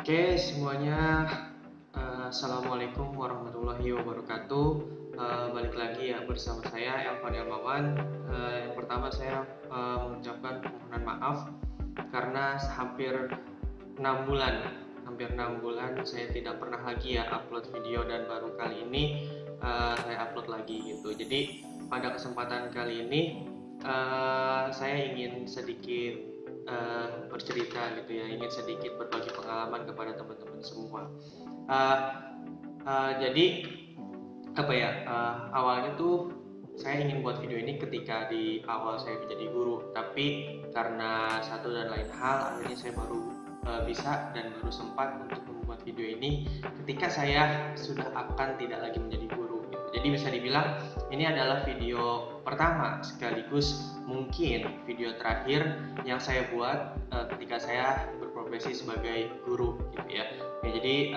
Oke semuanya, Assalamualaikum warahmatullahi wabarakatuh. Balik lagi ya bersama saya Elvan Elmawan. Yang pertama saya mengucapkan permohonan maaf karena hampir 6 bulan saya tidak pernah lagi ya upload video, dan baru kali ini saya upload lagi gitu. Jadi pada kesempatan kali ini saya ingin sedikit bercerita gitu ya, ingin sedikit berbagi pengalaman kepada teman-teman semua. Jadi awalnya tuh saya ingin buat video ini ketika di awal saya menjadi guru, tapi karena satu dan lain hal akhirnya saya baru bisa dan baru sempat untuk membuat video ini ketika saya sudah akan tidak lagi menjadi guru gitu. Jadi bisa dibilang ini adalah video pertama sekaligus mungkin video terakhir yang saya buat ketika saya berprofesi sebagai guru gitu ya. Jadi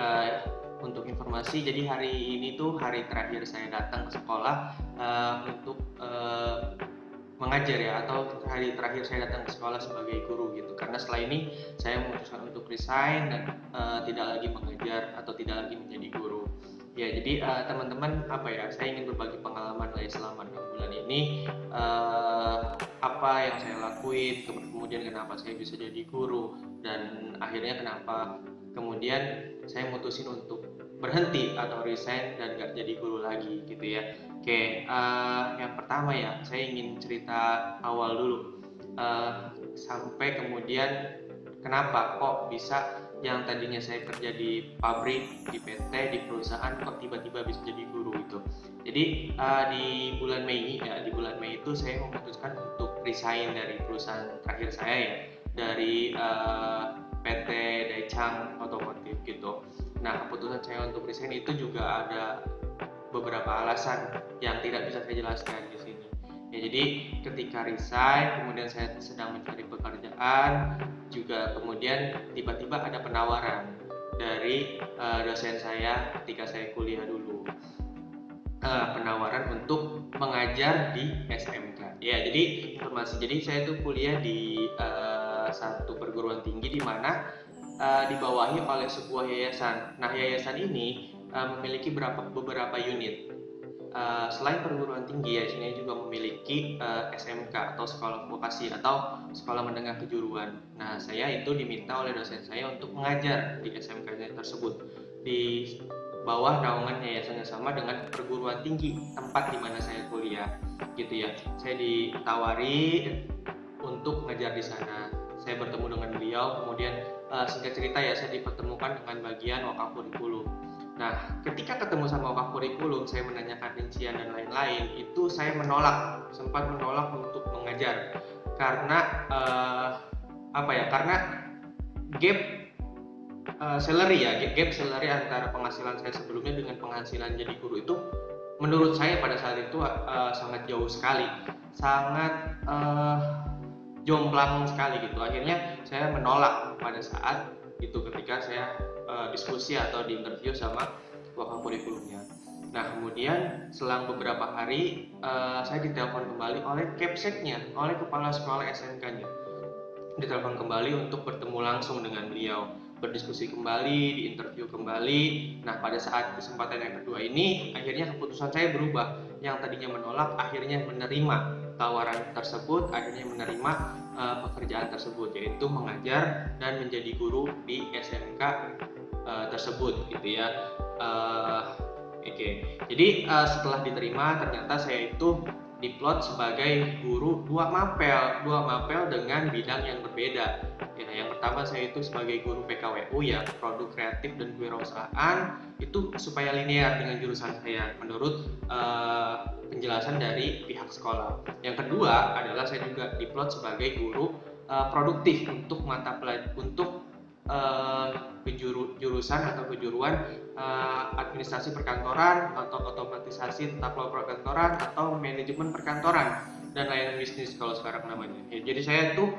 untuk informasi, jadi hari ini tuh hari terakhir saya datang ke sekolah untuk mengajar ya, atau hari terakhir saya datang ke sekolah sebagai guru gitu, karena setelah ini saya memutuskan untuk resign dan tidak lagi mengajar atau tidak lagi menjadi guru ya. Jadi teman-teman saya ingin berbagi pengalaman lah selama 6 bulan ini, apa yang saya lakuin, kemudian kenapa saya bisa jadi guru, dan akhirnya kenapa kemudian saya mutusin untuk berhenti atau resign dan gak jadi guru lagi gitu ya. Oke, yang pertama ya, saya ingin cerita awal dulu, sampai kemudian kenapa kok bisa yang tadinya saya kerja di pabrik, di PT, di perusahaan, kok tiba-tiba bisa jadi guru itu. Jadi di bulan Mei itu saya memutuskan untuk resign dari perusahaan terakhir saya ya, dari PT Daicang Otomotif gitu. Nah, keputusan saya untuk resign itu juga ada beberapa alasan yang tidak bisa saya jelaskan di sini. Ya, jadi ketika resign, kemudian saya sedang mencari pekerjaan, juga kemudian tiba-tiba ada penawaran dari dosen saya ketika saya kuliah dulu. Penawaran untuk mengajar di SMK. Ya, jadi informasi. Jadi saya tuh kuliah di satu perguruan tinggi di mana dibawahi oleh sebuah yayasan. Nah, yayasan ini memiliki beberapa unit. Selain perguruan tinggi, yayasan ini juga memiliki SMK atau sekolah vokasi atau sekolah menengah kejuruan. Nah, saya itu diminta oleh dosen saya untuk mengajar di SMK tersebut di bawah naungan yayasan yang sama dengan perguruan tinggi tempat di mana saya kuliah, gitu ya. Saya ditawari untuk mengajar di sana. Saya bertemu dengan beliau, kemudian singkat cerita ya, saya dipertemukan dengan bagian wakaf kurikulum. Nah, ketika ketemu sama wakaf kurikulum, saya menanyakan rincian dan lain-lain, itu saya sempat menolak untuk mengajar karena karena gap gap salary antara penghasilan saya sebelumnya dengan penghasilan jadi guru itu menurut saya pada saat itu sangat jauh sekali, sangat jomplang sekali gitu. Akhirnya saya menolak pada saat itu ketika saya diskusi atau di interview sama wakaf kurikulumnya. Nah, kemudian selang beberapa hari saya ditelepon kembali oleh Kepseknya, oleh kepala sekolah SMK-nya. Ditelepon kembali untuk bertemu langsung dengan beliau, berdiskusi kembali, diinterview kembali. Nah, pada saat kesempatan yang kedua ini akhirnya keputusan saya berubah. Yang tadinya menolak akhirnya menerima tawaran tersebut, akhirnya menerima pekerjaan tersebut, yaitu mengajar dan menjadi guru di SMK tersebut gitu ya. Jadi setelah diterima, ternyata saya itu diplot sebagai guru dua mapel dengan bidang yang berbeda. Ya, yang pertama saya itu sebagai guru PKWU ya, produk kreatif dan kewirausahaan, itu supaya linear dengan jurusan saya menurut penjelasan dari pihak sekolah. Yang kedua adalah saya juga diplot sebagai guru produktif untuk mata pelajaran untuk jurusan atau kejuruan administrasi perkantoran atau otomatisasi tata kelola perkantoran atau manajemen perkantoran dan layanan bisnis kalau sekarang namanya. Ya, jadi saya tuh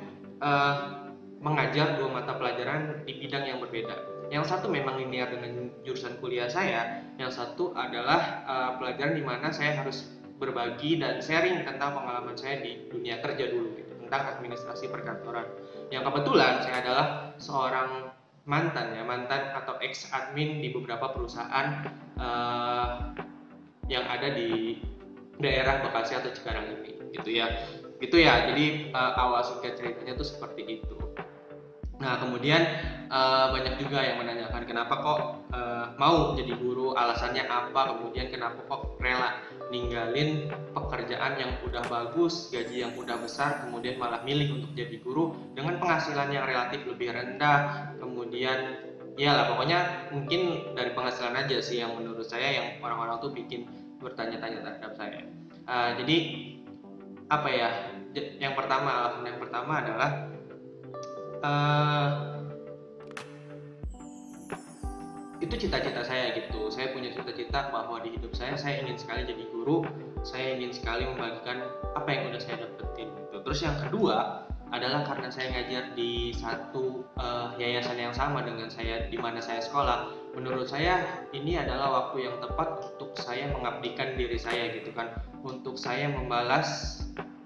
mengajar dua mata pelajaran di bidang yang berbeda. Yang satu memang linear dengan jurusan kuliah saya, yang satu adalah pelajaran di mana saya harus berbagi dan sharing tentang pengalaman saya di dunia kerja dulu gitu, tentang administrasi perkantoran. Yang kebetulan saya adalah seorang mantan atau ex admin di beberapa perusahaan yang ada di daerah Bekasi atau Cikarang ini, gitu ya. Jadi awal singkat ceritanya tuh seperti itu. Nah, kemudian banyak juga yang menanyakan kenapa kok mau jadi guru, alasannya apa, kemudian kenapa kok rela ninggalin pekerjaan yang udah bagus, gaji yang udah besar, kemudian malah milih untuk jadi guru dengan penghasilan yang relatif lebih rendah. Kemudian ya lah, pokoknya mungkin dari penghasilan aja sih yang menurut saya yang orang-orang tuh bikin bertanya-tanya terhadap saya. Jadi apa ya? Alasan yang pertama adalah itu cita-cita saya gitu. Saya punya cita-cita bahwa di hidup saya ingin sekali jadi guru, saya ingin sekali membagikan apa yang udah saya dapetin gitu. Terus yang kedua adalah karena saya ngajar di satu yayasan yang sama dengan saya di mana saya sekolah. Menurut saya ini adalah waktu yang tepat untuk saya mengabdikan diri saya gitu kan, untuk saya membalas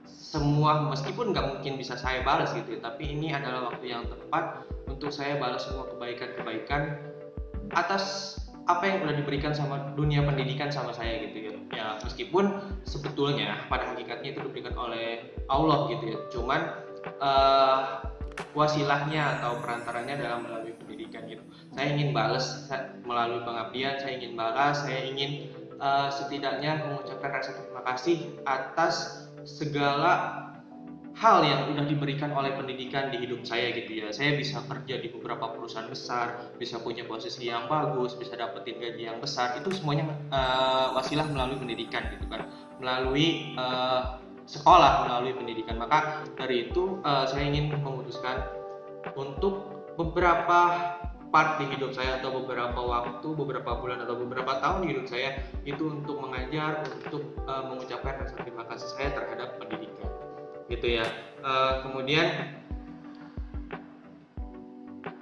semua, meskipun nggak mungkin bisa saya balas gitu ya, tapi ini adalah waktu yang tepat untuk saya balas semua kebaikan-kebaikan atas apa yang udah diberikan sama dunia pendidikan sama saya gitu ya. Ya meskipun sebetulnya pada hakikatnya itu diberikan oleh Allah gitu ya, cuman wasilahnya atau perantaranya adalah melalui pendidikan gitu. Saya ingin balas melalui pengabdian, saya ingin balas, saya ingin setidaknya mengucapkan rasa terima kasih atas segala hal yang udah diberikan oleh pendidikan di hidup saya gitu ya. Saya bisa kerja di beberapa perusahaan besar, bisa punya posisi yang bagus, bisa dapetin gaji yang besar, itu semuanya wasilah melalui pendidikan gitu kan, melalui sekolah, melalui pendidikan. Maka dari itu saya ingin memutuskan untuk beberapa part di hidup saya atau beberapa waktu, beberapa bulan atau beberapa tahun di hidup saya itu untuk mengajar, untuk mengucapkan rasa terima kasih saya terhadap pendidikan gitu ya. Kemudian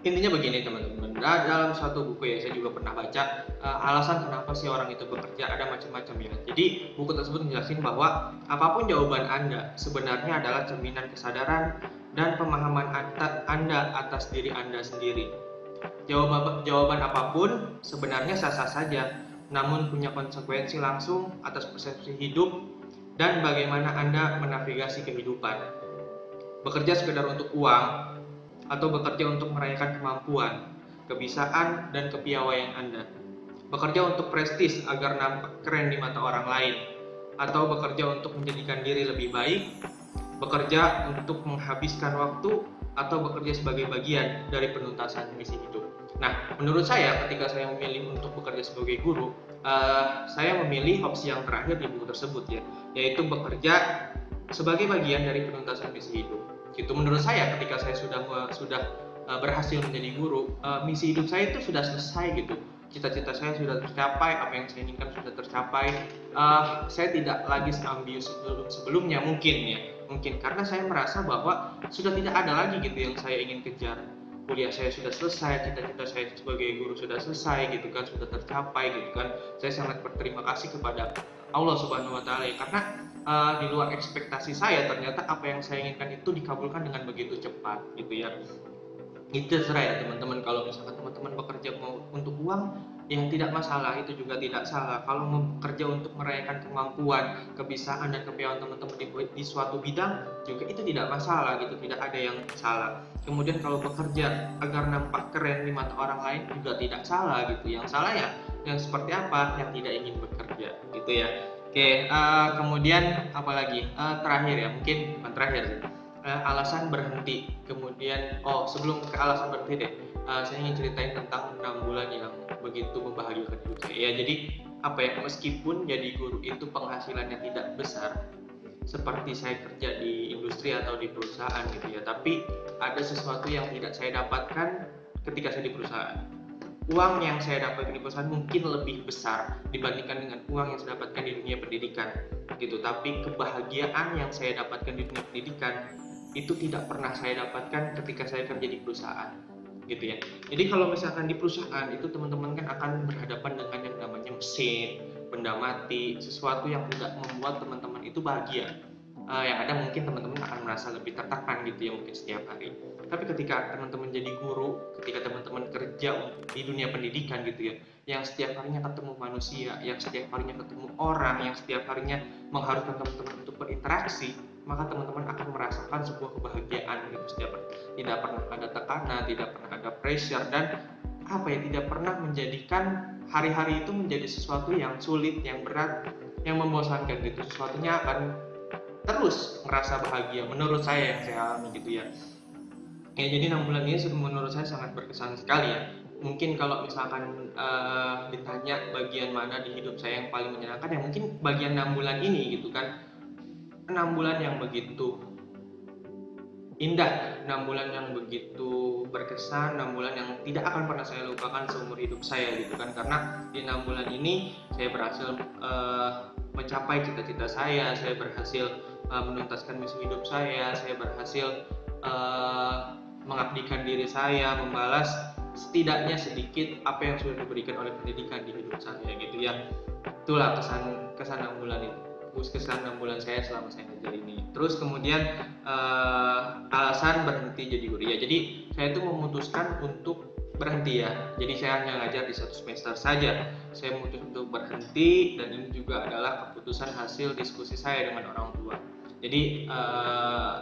intinya begini teman-teman, dalam suatu buku ya saya juga pernah baca alasan kenapa sih orang itu bekerja, ada macam-macam ya. Jadi buku tersebut menjelaskan bahwa apapun jawaban Anda sebenarnya adalah cerminan kesadaran dan pemahaman Anda atas diri Anda sendiri. Jawaban apapun sebenarnya sah-sah saja, namun punya konsekuensi langsung atas persepsi hidup dan bagaimana Anda menavigasi kehidupan. Bekerja sekedar untuk uang atau bekerja untuk merayakan kemampuan, kebiasaan, dan kepiawaian Anda. Bekerja untuk prestis agar nampak keren di mata orang lain, atau bekerja untuk menjadikan diri lebih baik, bekerja untuk menghabiskan waktu, atau bekerja sebagai bagian dari penuntasan misi hidup. Nah, menurut saya ketika saya memilih untuk bekerja sebagai guru, saya memilih opsi yang terakhir di buku tersebut ya, yaitu bekerja sebagai bagian dari penuntasan misi hidup. Gitu. Menurut saya ketika saya sudah berhasil menjadi guru, misi hidup saya itu sudah selesai gitu. Cita-cita saya sudah tercapai, apa yang saya inginkan sudah tercapai. Saya tidak lagi seambius sebelumnya mungkin karena saya merasa bahwa sudah tidak ada lagi gitu yang saya ingin kejar. Kuliah saya sudah selesai, cita-cita saya sebagai guru sudah selesai gitu kan, sudah tercapai gitu kan. Saya sangat berterima kasih kepada Allah Subhanahu wa taala ya, karena di luar ekspektasi saya ternyata apa yang saya inginkan itu dikabulkan dengan begitu cepat gitu ya. Itu terserah ya teman-teman, kalau misalkan teman-teman bekerja mau untuk uang yang tidak masalah, itu juga tidak salah. Kalau bekerja untuk merayakan kemampuan, kebiasaan dan kepiawaian teman-teman di suatu bidang juga itu tidak masalah gitu, tidak ada yang salah. Kemudian kalau bekerja agar nampak keren di mata orang lain juga tidak salah gitu. Yang salah ya yang seperti apa, yang tidak ingin bekerja gitu ya. Oke, kemudian apalagi terakhir ya, mungkin bukan terakhir sih. Alasan berhenti. Kemudian sebelum ke alasan berhenti deh, saya ingin ceritain tentang 6 bulan yang begitu membahagiakan hidup saya ya. Jadi meskipun jadi guru itu penghasilannya tidak besar seperti saya kerja di industri atau di perusahaan gitu ya, tapi ada sesuatu yang tidak saya dapatkan ketika saya di perusahaan. Uang yang saya dapatkan di perusahaan mungkin lebih besar dibandingkan dengan uang yang saya dapatkan di dunia pendidikan gitu, tapi kebahagiaan yang saya dapatkan di dunia pendidikan itu tidak pernah saya dapatkan ketika saya kerja di perusahaan gitu ya. Jadi kalau misalkan di perusahaan itu teman-teman kan akan berhadapan dengan yang namanya mesin, benda mati, sesuatu yang tidak membuat teman-teman itu bahagia. Yang ada mungkin teman-teman akan merasa lebih tertekan gitu ya mungkin setiap hari. Tapi ketika teman-teman jadi guru, ketika teman-teman kerja di dunia pendidikan gitu ya, yang setiap harinya ketemu manusia, yang setiap harinya ketemu orang, yang setiap harinya mengharuskan teman-teman untuk berinteraksi, maka teman-teman akan merasakan sebuah kebahagiaan gitu setiap hari. Tidak pernah ada tekanan, tidak pernah ada pressure, dan tidak pernah menjadikan hari-hari itu menjadi sesuatu yang sulit, yang berat, yang membosankan gitu. Sesuatunya akan terus merasa bahagia menurut saya yang saya alami gitu ya. Jadi 6 bulan ini menurut saya sangat berkesan sekali ya. Mungkin kalau misalkan ditanya bagian mana di hidup saya yang paling menyenangkan, ya mungkin bagian 6 bulan ini gitu kan. 6 bulan yang begitu indah, 6 bulan yang begitu berkesan, 6 bulan yang tidak akan pernah saya lupakan seumur hidup saya gitu kan. Karena di 6 bulan ini saya berhasil mencapai cita-cita saya berhasil menuntaskan misi hidup saya berhasil mengabdikan diri saya, membalas setidaknya sedikit apa yang sudah diberikan oleh pendidikan di hidup saya gitu ya. Itulah kesan 6 bulan itu, kesan 6 bulan saya selama saya ngajar ini. Terus kemudian alasan berhenti jadi guru ya, jadi saya itu memutuskan untuk berhenti ya. Jadi saya hanya ngajar di 1 semester saja. Saya memutuskan untuk berhenti, dan ini juga adalah keputusan hasil diskusi saya dengan orang tua. Jadi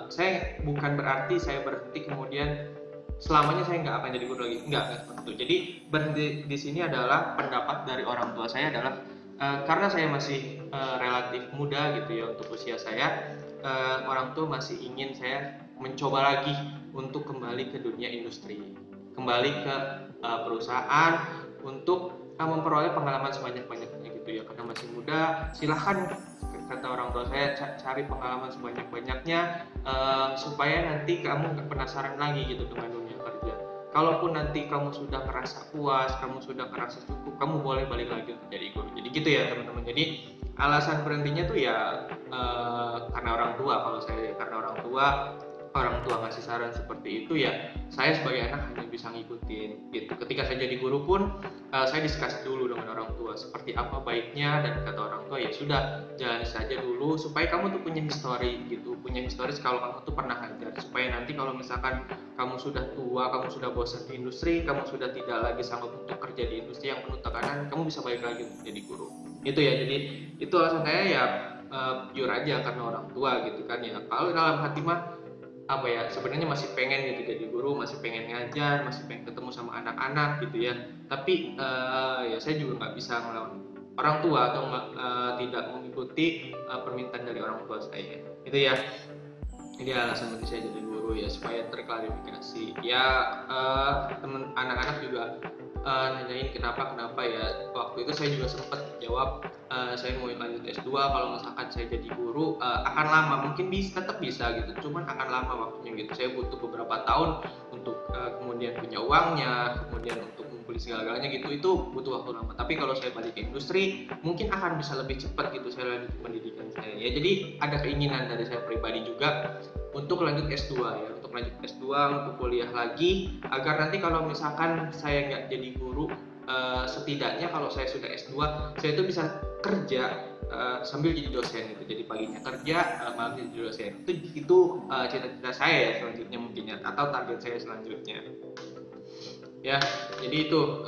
saya bukan berarti saya berhenti kemudian selamanya saya nggak akan jadi guru lagi, nggak seperti itu. Jadi berhenti di sini adalah pendapat dari orang tua saya adalah karena saya masih relatif muda gitu ya untuk usia saya, orang tua masih ingin saya mencoba lagi untuk kembali ke dunia industri, kembali ke perusahaan untuk memperoleh pengalaman sebanyak-banyaknya gitu ya. Karena masih muda, silahkan kata orang tua saya, cari pengalaman sebanyak-banyaknya supaya nanti kamu nggak penasaran lagi gitu dengan dunia kerja. Kalaupun nanti kamu sudah merasa puas, kamu sudah merasa cukup, kamu boleh balik lagi untuk jadi guru. Jadi gitu ya teman-teman. Jadi alasan berhentinya tuh ya karena orang tua. Kalau saya karena orang tua ngasih saran seperti itu, ya saya sebagai anak hanya bisa ngikutin gitu. Ketika saya jadi guru pun saya diskusi dulu dengan orang tua seperti apa baiknya, dan kata orang tua ya sudah, jalani saja dulu supaya kamu tuh punya histori gitu, punya historis kalau kamu tuh pernah ngajar, supaya nanti kalau misalkan kamu sudah tua, kamu sudah bosan di industri, kamu sudah tidak lagi sanggup untuk kerja di industri yang penuh tekanan, kamu bisa balik lagi untuk jadi guru. Itu ya, jadi itu alasan saya ya jujur aja karena orang tua gitu kan ya. Kalau dalam hati mah sebenarnya masih pengen gitu jadi guru, masih pengen ngajar, masih pengen ketemu sama anak-anak gitu ya. Tapi ya saya juga nggak bisa melawan orang tua atau tidak mengikuti permintaan dari orang tua saya. Itu ya. Jadi alasan bagi saya jadi guru ya supaya terklarifikasi. Ya teman anak-anak juga nanyain kenapa ya. Waktu itu saya juga sempat jawab saya mau lanjut S2, kalau misalkan saya jadi guru akan lama, mungkin tetap bisa gitu, cuman akan lama waktunya gitu. Saya butuh beberapa tahun untuk kemudian punya uangnya, kemudian untuk ngumpulin segala-galanya gitu, itu butuh waktu lama. Tapi kalau saya balik ke industri mungkin akan bisa lebih cepat gitu saya lanjut pendidikan saya ya. Jadi ada keinginan dari saya pribadi juga untuk lanjut S2 ya, untuk lanjut S2, untuk kuliah lagi, agar nanti kalau misalkan saya nggak jadi guru, setidaknya kalau saya sudah S2 saya itu bisa kerja sambil jadi dosen gitu. Jadi paginya kerja, malam jadi dosen. Itu cita-cita saya ya selanjutnya mungkin ya, atau target saya selanjutnya ya. Jadi itu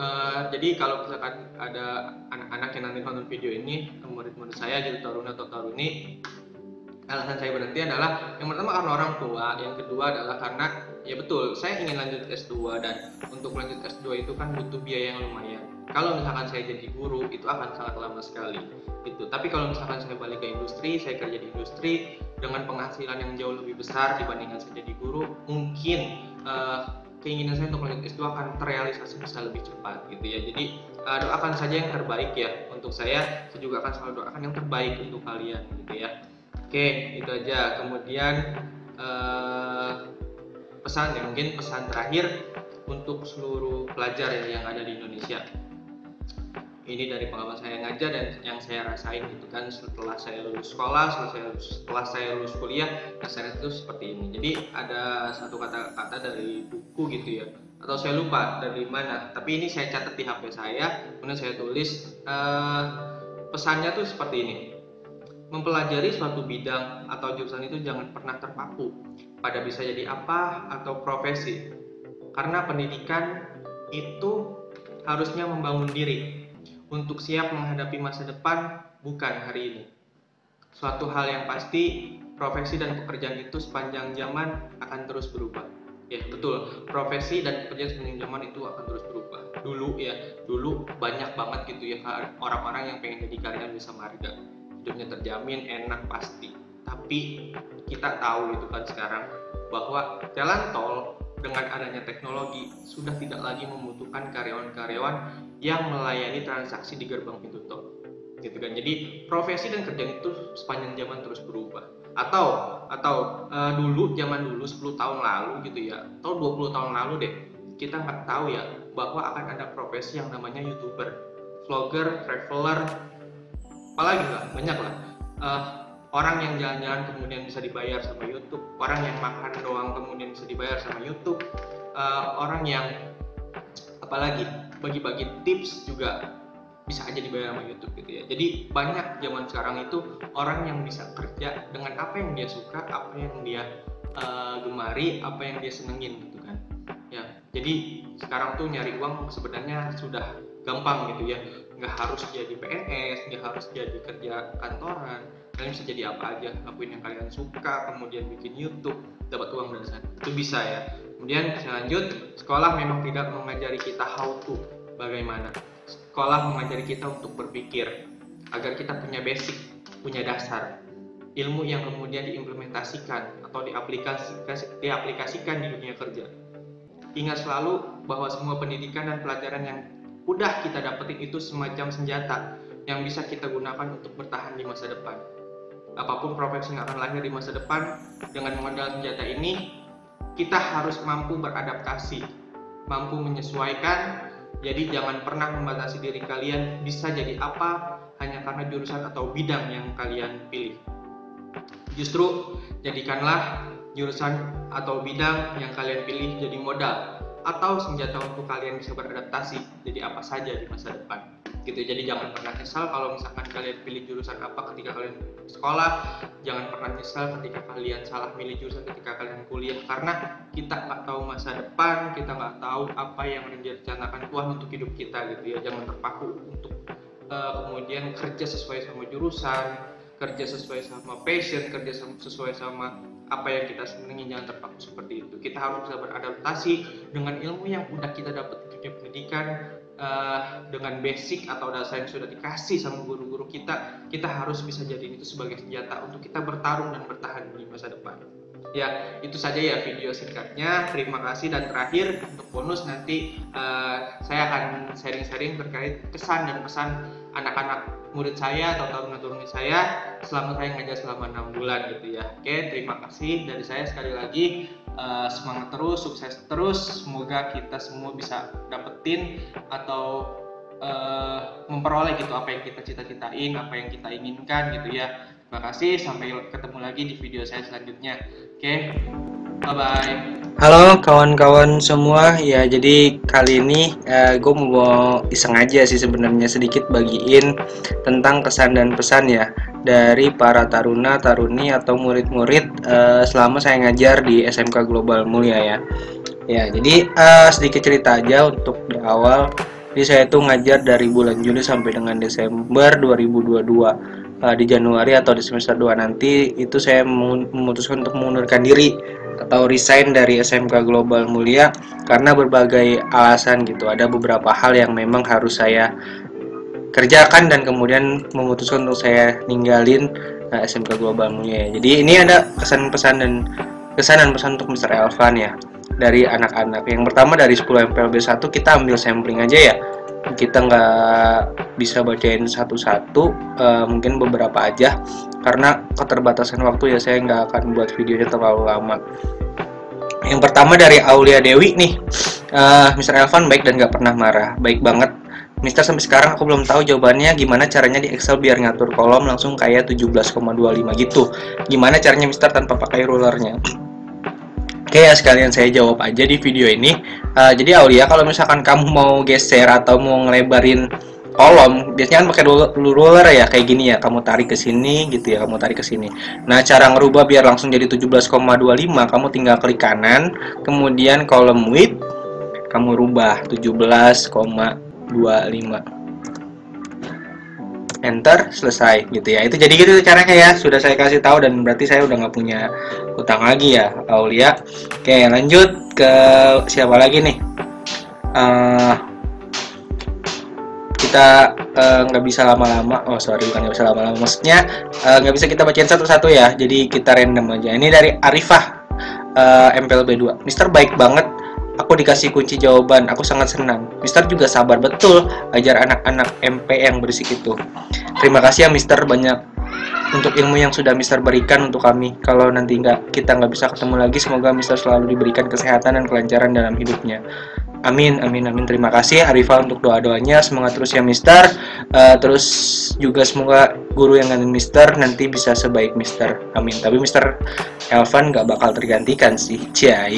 jadi kalau misalkan ada anak-anak yang nanti nonton video ini, murid-murid saya jadi taruna atau taruni, alasan saya berhenti adalah yang pertama karena orang tua, yang kedua adalah karena ya betul saya ingin lanjut S2, dan untuk lanjut S2 itu kan butuh biaya yang lumayan. Kalau misalkan saya jadi guru itu akan sangat lama sekali gitu. Tapi kalau misalkan saya balik ke industri, saya kerja di industri dengan penghasilan yang jauh lebih besar dibandingkan saya jadi guru, mungkin keinginan saya untuk lanjut S2 akan terrealisasi bisa lebih cepat gitu ya. Jadi doakan saja yang terbaik ya untuk saya juga akan selalu doakan yang terbaik untuk kalian gitu ya. Oke, itu aja. Kemudian pesan ya, mungkin pesan terakhir untuk seluruh pelajar ya yang ada di Indonesia. Ini dari pengalaman saya ngajar dan yang saya rasain gitu kan setelah saya lulus sekolah, setelah saya lulus kuliah, saya itu seperti ini. Jadi ada satu kata-kata dari buku gitu ya, atau saya lupa dari mana, tapi ini saya catat di HP saya, kemudian saya tulis pesannya tuh seperti ini. Mempelajari suatu bidang atau jurusan itu jangan pernah terpaku pada bisa jadi apa atau profesi. Karena pendidikan itu harusnya membangun diri untuk siap menghadapi masa depan, bukan hari ini. Suatu hal yang pasti, profesi dan pekerjaan itu sepanjang zaman akan terus berubah. Ya betul, profesi dan pekerjaan sepanjang zaman itu akan terus berubah. Dulu banyak banget gitu ya orang-orang yang pengen jadi karyawan bisa marga, hidupnya terjamin, enak pasti. Tapi kita tahu itu kan sekarang bahwa jalan tol dengan adanya teknologi sudah tidak lagi membutuhkan karyawan-karyawan yang melayani transaksi di gerbang pintu tol, gitu kan. Jadi profesi dan kerjaan itu sepanjang zaman terus berubah. Atau dulu 10 tahun lalu gitu ya, atau 20 tahun lalu deh, kita nggak tahu ya bahwa akan ada profesi yang namanya YouTuber, vlogger, traveler, apalagi lah, banyak lah. Orang yang jalan-jalan kemudian bisa dibayar sama YouTube, orang yang makan doang kemudian bisa dibayar sama YouTube, orang yang apalagi bagi-bagi tips juga bisa aja dibayar sama YouTube gitu ya. Jadi banyak zaman sekarang itu orang yang bisa kerja dengan apa yang dia suka, apa yang dia gemari, apa yang dia senengin gitu kan. Ya, jadi sekarang tuh nyari uang sebenarnya sudah gampang gitu ya. Nggak harus jadi PNS, nggak harus jadi kerja kantoran. Kalian bisa jadi apa aja, lakuin yang kalian suka, kemudian bikin YouTube, dapat uang dari sana. Itu bisa ya. Kemudian lanjut, sekolah memang tidak mengajari kita how to, bagaimana. Sekolah mengajari kita untuk berpikir, agar kita punya basic, punya dasar. Ilmu yang kemudian diimplementasikan atau diaplikasikan di dunia kerja. Ingat selalu bahwa semua pendidikan dan pelajaran yang udah kita dapetin itu semacam senjata yang bisa kita gunakan untuk bertahan di masa depan. Apapun profesi yang akan lahir di masa depan, dengan modal senjata ini, kita harus mampu beradaptasi, mampu menyesuaikan. Jadi jangan pernah membatasi diri kalian bisa jadi apa hanya karena jurusan atau bidang yang kalian pilih. Justru jadikanlah jurusan atau bidang yang kalian pilih jadi modal atau senjata untuk kalian bisa beradaptasi jadi apa saja di masa depan gitu. Jadi jangan pernah nyesal kalau misalkan kalian pilih jurusan apa ketika kalian sekolah, jangan pernah nyesal ketika kalian salah milih jurusan ketika kalian kuliah, karena kita nggak tahu masa depan, kita nggak tahu apa yang direncanakan Tuhan untuk hidup kita gitu ya. Jangan terpaku untuk kemudian kerja sesuai sama jurusan, kerja sesuai sama passion, kerja sesuai sama apa yang kita senangi. Jangan terpaku seperti itu. Kita harus bisa beradaptasi dengan ilmu yang udah kita dapat di pendidikan, dengan basic atau dasar yang sudah dikasih sama guru-guru kita. Kita harus bisa jadiin itu sebagai senjata untuk kita bertarung dan bertahan di masa depan. Ya, itu saja ya video singkatnya. Terima kasih. Dan terakhir untuk bonus nanti saya akan sharing-sharing terkait kesan dan pesan anak-anak murid saya atau taruna-taruni saya selama saya ngajar selama 6 bulan gitu ya. Oke, terima kasih dari saya sekali lagi. Semangat terus, sukses terus. Semoga kita semua bisa dapetin atau memperoleh gitu apa yang kita cita-citain, apa yang kita inginkan gitu ya. Terima kasih, sampai ketemu lagi di video saya selanjutnya. Oke, bye-bye. Halo kawan-kawan semua, ya jadi kali ini gue mau iseng aja sih sebenarnya sedikit bagiin tentang kesan dan pesan ya dari para taruna-taruni atau murid-murid selama saya ngajar di SMK Global Mulia ya. Ya jadi sedikit cerita aja untuk di awal. Jadi saya tuh ngajar dari bulan Juli sampai dengan Desember 2022. Di Januari atau di semester 2 nanti itu saya memutuskan untuk mengundurkan diri atau resign dari SMK Global Mulia karena berbagai alasan gitu. Ada beberapa hal yang memang harus saya kerjakan dan kemudian memutuskan untuk saya ninggalin SMK Global Mulia. Jadi ini ada kesan dan pesan untuk Mr. Elvan ya dari anak-anak. Yang pertama dari 10 MPLB 1 kita ambil sampling aja ya. Kita nggak bisa bacain satu-satu, mungkin beberapa aja karena keterbatasan waktu ya, saya nggak akan buat videonya terlalu lama. Yang pertama dari Aulia Dewi nih, Mr. Elvan baik dan nggak pernah marah, baik banget Mister. Sampai sekarang aku belum tahu jawabannya gimana caranya di Excel biar ngatur kolom langsung kayak 17,25 gitu. Gimana caranya Mister tanpa pakai rulernya? Oke ya, sekalian saya jawab aja di video ini. Jadi Aulia, kalau misalkan kamu mau geser atau mau ngelebarin kolom, biasanya kan pakai ruler ya, kayak gini ya, kamu tarik ke sini gitu ya, kamu tarik ke sini. Nah, cara ngerubah biar langsung jadi 17,25, kamu tinggal klik kanan, kemudian kolom width kamu rubah 17,25, enter, selesai gitu ya. Itu jadi gitu caranya ya, sudah saya kasih tahu dan berarti saya udah nggak punya utang lagi ya, Aulia. Oke, lanjut ke siapa lagi nih? Kita nggak bisa lama-lama, bukan nggak bisa lama-lama, maksudnya nggak bisa kita bacain satu-satu ya, jadi kita random aja. Ini dari Arifah, MPLB 2. Mister baik banget, aku dikasih kunci jawaban, aku sangat senang. Mister juga sabar betul ajar anak-anak MP yang berisik itu. Terima kasih ya Mister banyak untuk ilmu yang sudah Mister berikan untuk kami. Kalau nanti kita nggak bisa ketemu lagi, semoga Mister selalu diberikan kesehatan dan kelancaran dalam hidupnya. Amin, amin, amin. Terima kasih Arifah untuk doa-doanya. Semangat terus ya Mister. Terus juga semoga guru yang ngajarin Mister nanti bisa sebaik Mister. Amin. Tapi Mister Elvan nggak bakal tergantikan sih. Ya,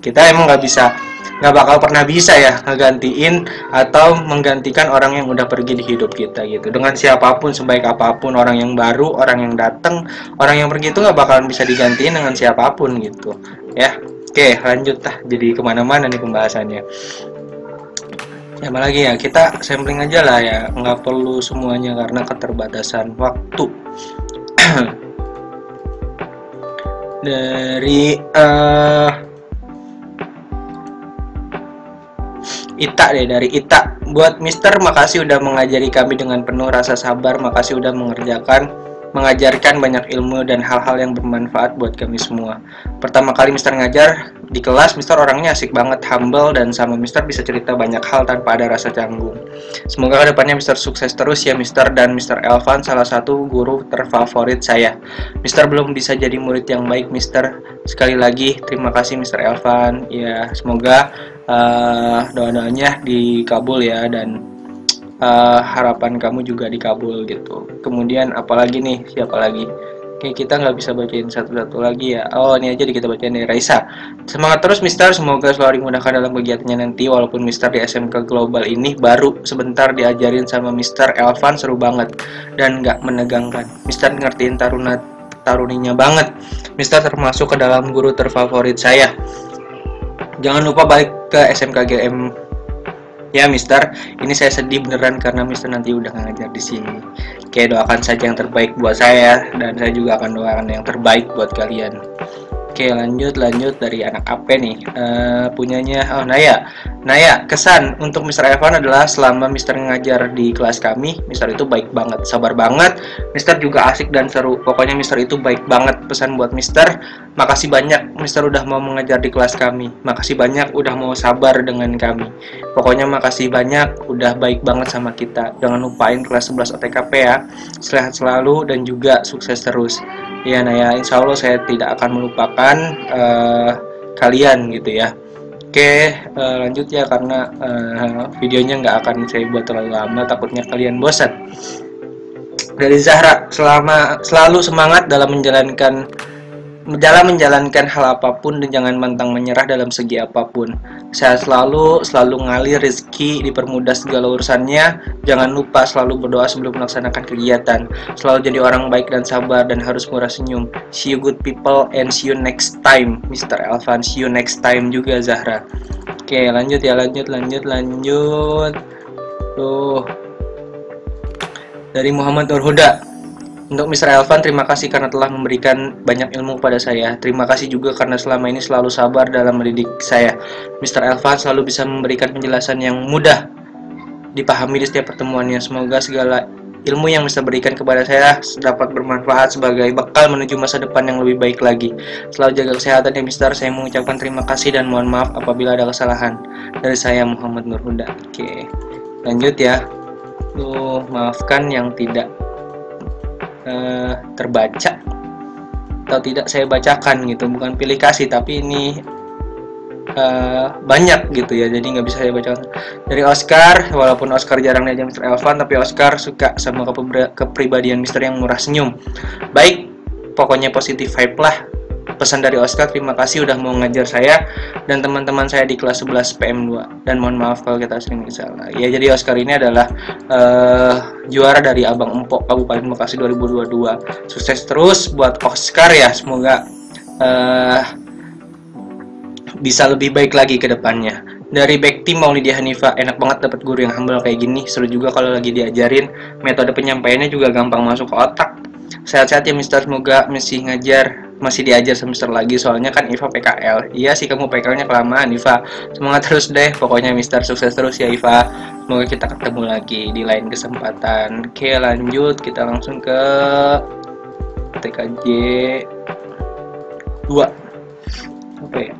kita emang nggak bakal pernah bisa ya ngegantiin atau menggantikan orang yang udah pergi di hidup kita gitu. Dengan siapapun, sebaik apapun, orang yang baru, orang yang datang, orang yang pergi itu nggak bakalan bisa digantiin dengan siapapun gitu. Ya. Oke, lanjut lah, jadi kemana-mana nih pembahasannya. Siapa lagi ya, kita sampling aja lah ya, nggak perlu semuanya karena keterbatasan waktu. Dari Ita deh, dari Ita. Buat Mister, makasih udah mengajari kami dengan penuh rasa sabar, makasih udah mengajarkan banyak ilmu dan hal-hal yang bermanfaat buat kami semua. Pertama kali Mister ngajar di kelas, Mister orangnya asik banget, humble, dan sama Mister bisa cerita banyak hal tanpa ada rasa canggung. Semoga kedepannya Mister sukses terus ya Mister, dan Mister Elvan salah satu guru terfavorit saya. Mister belum bisa jadi murid yang baik Mister. Sekali lagi terima kasih Mister Elvan. Ya, semoga doa-doanya dikabul ya, dan harapan kamu juga dikabul gitu. Kemudian apalagi nih, siapa lagi? Oke, kita nggak bisa bacain satu-satu lagi ya. Oh, ini aja kita bacain dari Raisa. Semangat terus Mister, semoga selalu dimudahkan dalam kegiatannya nanti. Walaupun Mister di SMK Global ini baru sebentar diajarin sama Mister Elvan, seru banget dan nggak menegangkan. Mister ngertiin taruninya banget. Mister termasuk ke dalam guru terfavorit saya. Jangan lupa balik ke SMK GM ya Mister. Ini saya sedih beneran karena Mister nanti udah ngajar di sini. Oke, doakan saja yang terbaik buat saya, dan saya juga akan doakan yang terbaik buat kalian. Oke, lanjut dari anak AP nih. Punyanya Naya, kesan untuk Mister Evan adalah selama Mister ngajar di kelas kami, Mister itu baik banget, sabar banget. Mister juga asik dan seru. Pokoknya Mister itu baik banget. Pesan buat Mister, makasih banyak Mister udah mau mengajar di kelas kami. Makasih banyak udah mau sabar dengan kami. Pokoknya makasih banyak udah baik banget sama kita. Jangan lupain kelas 11 OTKP ya. Sehat selalu dan juga sukses terus. Ya Naya, insya Allah saya tidak akan melupakan kalian gitu ya. Oke, lanjut ya karena videonya nggak akan saya buat terlalu lama, takutnya kalian bosan. Dari Zahra, selalu semangat dalam menjalankan hal apapun dan jangan pantang menyerah dalam segi apapun. Sehat selalu ngalir rezeki, dipermudah segala urusannya. Jangan lupa selalu berdoa sebelum melaksanakan kegiatan. Selalu jadi orang baik dan sabar dan harus murah senyum. See you good people and see you next time, Mr. Elvan. See you next time juga Zahra. Oke, lanjut ya, lanjut. Tuh. Dari Muhammad Nurhuda. Untuk Mr. Elvan, terima kasih karena telah memberikan banyak ilmu kepada saya. Terima kasih juga karena selama ini selalu sabar dalam mendidik saya. Mr. Elvan selalu bisa memberikan penjelasan yang mudah dipahami di setiap pertemuannya. Semoga segala ilmu yang Mr. berikan kepada saya dapat bermanfaat sebagai bekal menuju masa depan yang lebih baik lagi. Selalu jaga kesehatan ya Mr. Saya mengucapkan terima kasih dan mohon maaf apabila ada kesalahan. Dari saya Muhammad Nurhuda. Oke, lanjut ya. Maafkan yang tidak terbaca atau tidak saya bacakan gitu, bukan pilih kasih tapi ini banyak gitu ya, jadi nggak bisa saya bacakan. Dari Oscar, walaupun Oscar jarang diajak Mr. Elvan, tapi Oscar suka sama kepribadian Mr. yang murah senyum. Baik, pokoknya positif vibe lah. pesan dari Oscar, terima kasih udah mau ngajar saya dan teman-teman saya di kelas 11 PM2. Dan mohon maaf kalau kita sering salah. Ya, jadi Oscar ini adalah juara dari Abang Empok Kabupaten Bekasi 2022. Sukses terus buat Oscar ya. Semoga bisa lebih baik lagi ke depannya. Dari Bekti Maulidia Hanifa, enak banget dapat guru yang humble kayak gini. Seru juga kalau lagi diajarin, metode penyampaiannya juga gampang masuk ke otak. Sehat-sehat ya Mister, semoga masih diajar semester lagi, soalnya kan Iva PKL. Iya sih, kamu PKL-nya kelamaan Iva. Semangat terus deh, pokoknya Mister, sukses terus ya Iva. Semoga kita ketemu lagi di lain kesempatan. Oke, lanjut, kita langsung ke TKJ 2. Oke.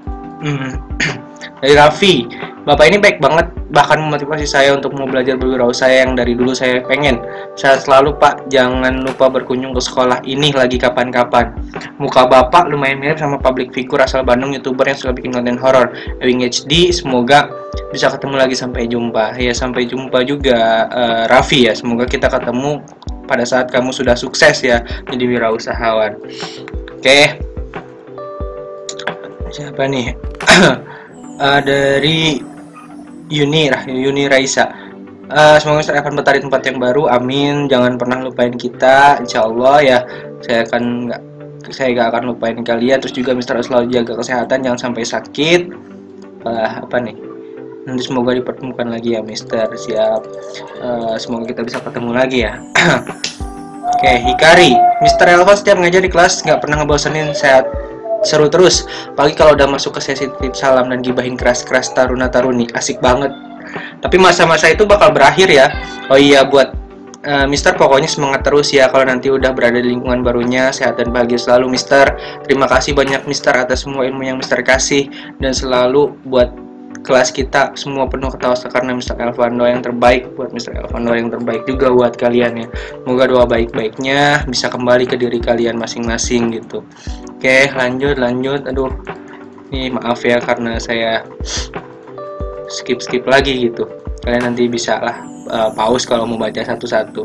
Dari Raffi, Bapak ini baik banget, bahkan memotivasi saya untuk mau belajar berwirausaha yang dari dulu saya pengen. Sehat selalu Pak, jangan lupa berkunjung ke sekolah ini lagi kapan-kapan. Muka Bapak lumayan mirip sama public figure asal Bandung, YouTuber yang suka bikin konten horor, Ewing HD. Semoga bisa ketemu lagi, sampai jumpa. Ya, sampai jumpa juga Raffi ya, semoga kita ketemu pada saat kamu sudah sukses ya jadi wirausahawan. Oke. Siapa nih? Dari Yuni Raisa. Semoga Mr. Evan betah di tempat yang baru, amin. Jangan pernah lupain kita, insya Allah ya. Saya gak akan lupain kalian. Terus juga Mr. selalu jaga kesehatan, jangan sampai sakit. Apa nih? Nanti semoga dipertemukan lagi ya Mister. Siap. Semoga kita bisa ketemu lagi ya. Oke, Hikari, Mr. Elva setiap ngajar di kelas nggak pernah ngebosenin, seru terus. Pagi kalau udah masuk ke sesi titip salam dan gibahin keras-keras taruna-taruni, asik banget. Tapi masa-masa itu bakal berakhir ya. Oh iya, buat Mister pokoknya semangat terus ya. Kalau nanti udah berada di lingkungan barunya, sehat dan bahagia selalu Mister. Terima kasih banyak Mister atas semua ilmu yang Mister kasih, dan selalu buat kelas kita semua penuh ketawa karena Mr. Elvando yang terbaik. Buat Mr. Elvando yang terbaik juga buat kalian ya. Semoga doa baik-baiknya bisa kembali ke diri kalian masing-masing gitu. Oke, lanjut. Aduh, ini maaf ya karena saya skip lagi gitu. Kalian nanti bisa lah pause kalau mau baca satu-satu.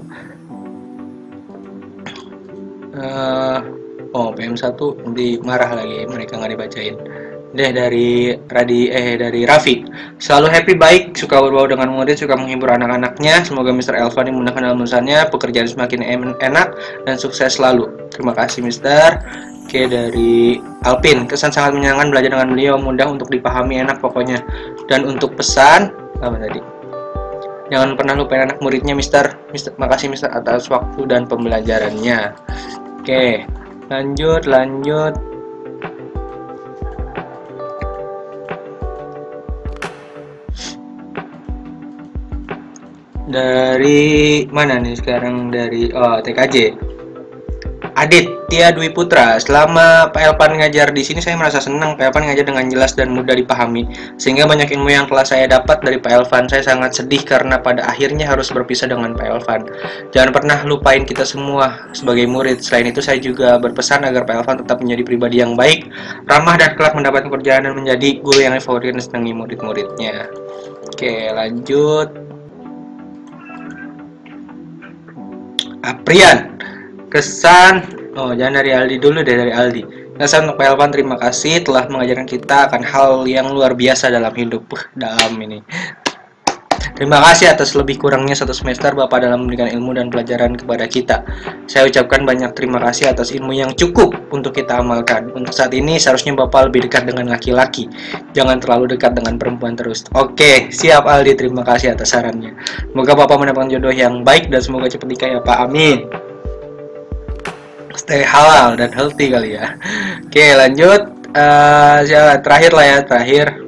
PM1 nanti marah lagi, mereka nggak dibacain. Dari Raffi, selalu happy, baik, suka berbau dengan murid, suka menghibur anak-anaknya. Semoga Mr. Elvan dimudahkan dalam urusannya, pekerjaan semakin enak dan sukses selalu. Terima kasih Mister. Oke, dari Alpin, kesan sangat menyenangkan belajar dengan beliau, mudah untuk dipahami, enak pokoknya. Dan untuk pesan apa tadi? Jangan pernah lupain anak muridnya Mister. Makasih Mister atas waktu dan pembelajarannya. Oke, lanjut. Dari mana nih sekarang? Dari TKJ. Aditya Dwi Putra, selama Pak Elvan ngajar di sini saya merasa senang. Pak Elvan ngajar dengan jelas dan mudah dipahami, sehingga banyak ilmu yang telah saya dapat dari Pak Elvan. Saya sangat sedih karena pada akhirnya harus berpisah dengan Pak Elvan. Jangan pernah lupain kita semua sebagai murid. Selain itu saya juga berpesan agar Pak Elvan tetap menjadi pribadi yang baik, ramah, dan kelak mendapatkan pekerjaan dan menjadi guru yang favorit dan senangi murid-muridnya. Oke, lanjut. Aprian, kesan, jangan dari Aldi dulu deh, dari Aldi. Kesan untuk Pak Elvan, terima kasih telah mengajarkan kita akan hal yang luar biasa dalam hidup. Dalam ini. Terima kasih atas lebih kurangnya 1 semester Bapak dalam memberikan ilmu dan pelajaran kepada kita. Saya ucapkan banyak terima kasih atas ilmu yang cukup untuk kita amalkan. Untuk saat ini seharusnya Bapak lebih dekat dengan laki-laki. Jangan terlalu dekat dengan perempuan terus. Oke, siap Aldi, terima kasih atas sarannya. Semoga Bapak mendapatkan jodoh yang baik dan semoga cepat nikah ya Pak. Amin. Stay halal dan healthy kali ya. Oke, lanjut. Terakhir lah ya, terakhir.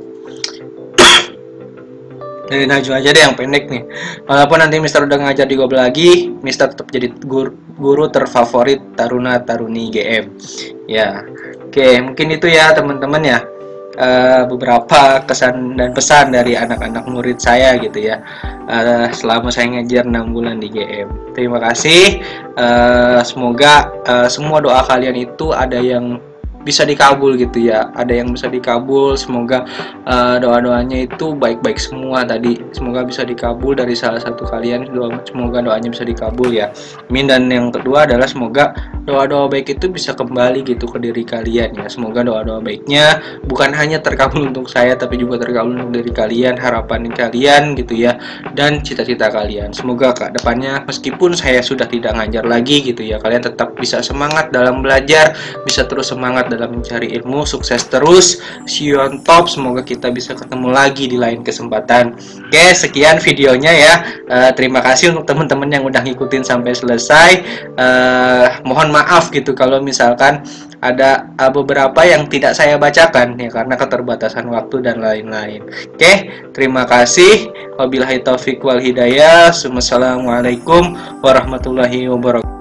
Dari Najwa aja deh yang pendek nih. Walaupun nanti Mister udah ngajar di Gobel lagi, Mister tetap jadi guru terfavorit taruna-taruni GM. Ya, oke, mungkin itu ya teman-teman ya. Beberapa kesan dan pesan dari anak-anak murid saya gitu ya. Selama saya ngajar 6 bulan di GM. Terima kasih. Semoga semua doa kalian itu ada yang bisa dikabul gitu ya. Ada yang bisa dikabul, semoga doa-doanya itu baik-baik semua tadi. Semoga bisa dikabul dari salah satu kalian, semoga doanya bisa dikabul ya. Amin. Dan yang kedua adalah semoga doa-doa baik itu bisa kembali gitu ke diri kalian ya. Semoga doa-doa baiknya bukan hanya terkabul untuk saya, tapi juga terkabul untuk diri kalian, harapan kalian gitu ya, dan cita-cita kalian. Semoga ke depannya meskipun saya sudah tidak ngajar lagi gitu ya, kalian tetap bisa semangat dalam belajar, bisa terus semangat dalam mencari ilmu, sukses terus, see you on top. Semoga kita bisa ketemu lagi di lain kesempatan. Oke, sekian videonya ya. Terima kasih untuk teman-teman yang udah ngikutin sampai selesai. Mohon maaf gitu kalau misalkan ada beberapa yang tidak saya bacakan ya, karena keterbatasan waktu dan lain-lain. Oke, terima kasih. Wabillahi taufiq wal hidayah. Wassalamualaikum warahmatullahi wabarakatuh.